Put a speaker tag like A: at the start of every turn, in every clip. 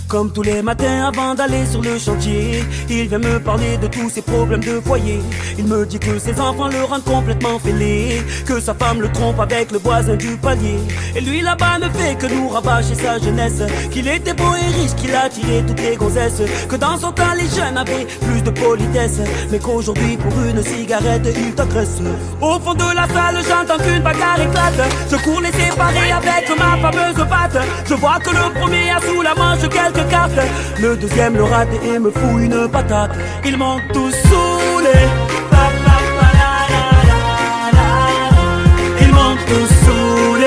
A: Comme tous les matins avant d'aller sur le chantier, il vient me parler de tous ses problèmes de foyer. Il me dit que ses enfants le rendent complètement fêlé, que sa femme le trompe avec le voisin du palier. Et lui là-bas ne fait que nous rabâcher sa jeunesse, qu'il était beau et riche, qu'il a tiré toutes les gonzesses, que dans son temps les jeunes avaient plus de politesse, mais qu'aujourd'hui pour une cigarette il t'agresse. Au fond de la salle j'entends qu'une bagarre éclate, je cours les séparer avec ma fameuse batte. Je vois que le premier a sous la manche quelques cartes, le deuxième le rate et me fout une patate. Ils m'ont tous saoulé, ils m'ont tous saoulé.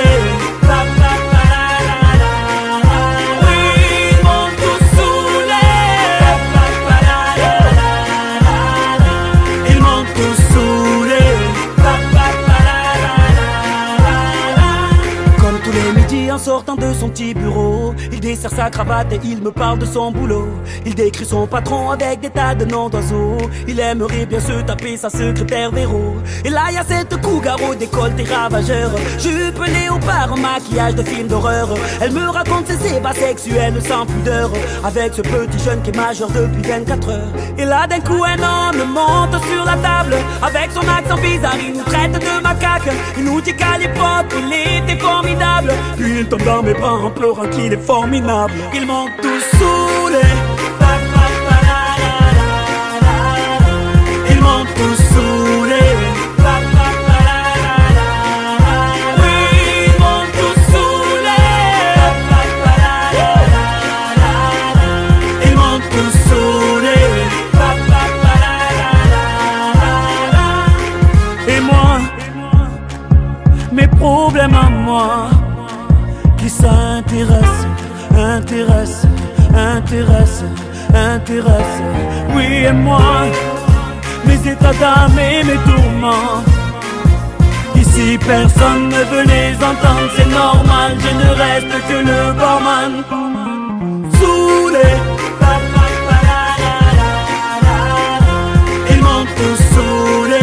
A: Oui, ils m'ont tous saoulé. Ils m'ont tous saoulé. Comme tous les midis en sortant de son petit bureau, il desserre sa cravate et il me parle de son boulot. Il décrit son patron avec des tas de noms d'oiseaux. Il aimerait bien se taper sa secrétaire Véro. Et là y a cette cougar au décolleté ravageur, jupe léopard, maquillage de film d'horreur. Elle me raconte ses ébats sexuels sans pudeur, avec ce petit jeune qui est majeur depuis 24 heures. Et là d'un coup un homme monte sur la table, avec son accent bizarre il nous traite de macaque. Il nous dit qu'à l'époque il était formidable, puis il tombe dans mes bras en pleurant qu'il est formidable. Ils m'ont tous saoulé. Ils m'ont tous saoulé. Oui, ils m'ont tous saoulé. Ils m'ont tous saoulé. Et moi, mes problèmes à moi, qui s'intéresse, intéresse, intéresse, intéresse. Oui, et moi, mes états d'âme et mes tourments, ici personne ne veut les entendre. C'est normal, je ne reste que le barman. Saoulé. Ils m'ont tous saoulé.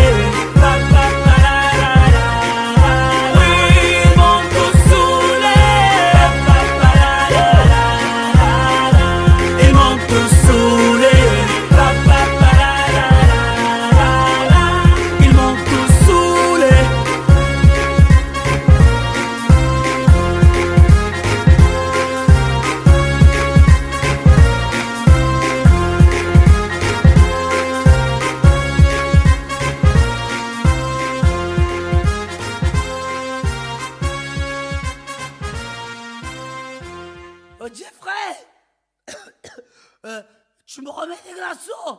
A: Jeffrey, tu me remets des glaçons?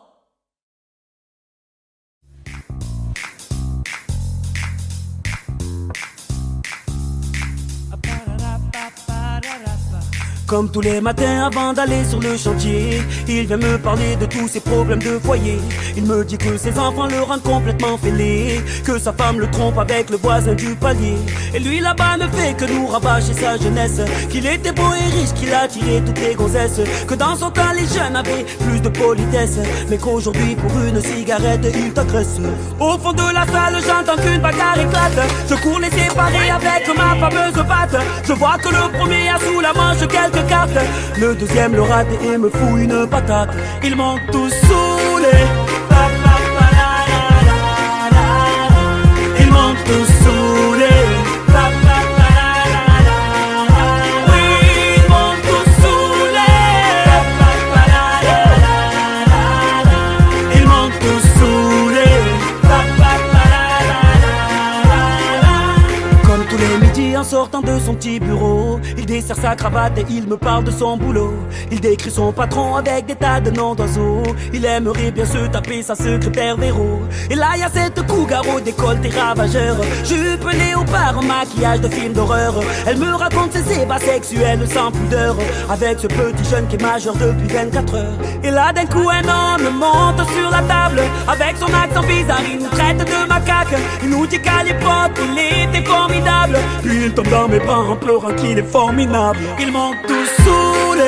A: Comme tous les matins avant d'aller sur le chantier, il vient me parler de tous ses problèmes de foyer. Il me dit que ses enfants le rendent complètement fêlé, que sa femme le trompe avec le voisin du palier. Et lui là-bas ne fait que nous rabâcher sa jeunesse, qu'il était beau et riche, qu'il a tiré toutes les gonzesses, que dans son temps les jeunes avaient plus de politesse, mais qu'aujourd'hui pour une cigarette il t'agresse. Au fond de la salle j'entends qu'une bagarre éclate, je cours les séparer avec ma fameuse batte. Je vois que le premier a sous la manche quelques cartes, le deuxième le rate et me fout une patate. Ils m'ont tous saoulé. Ils m'ont tous saoulé. Oui, ils m'ont tous saoulé. Ils m'ont tous saoulé. Comme tous les midis en sortant de son petit bureau, il desserre sa cravate et il me parle de son boulot. Il décrit son patron avec des tas de noms d'oiseaux. Il aimerait bien se taper sa secrétaire Véro. Et là y a cette cougar au décolleté ravageur, jupe léopard, maquillage de film d'horreur. Elle me raconte ses ébats sexuels sans pudeur, avec ce petit jeune qui est majeur depuis 24 heures. Et là d'un coup un homme monte sur la table, avec son accent bizarre il nous traite de macaque. Il nous dit qu'à l'époque il était formidable, puis il tombe dans mes bras en pleurant qu'il est formidable. Ils m'ont tous saoulé.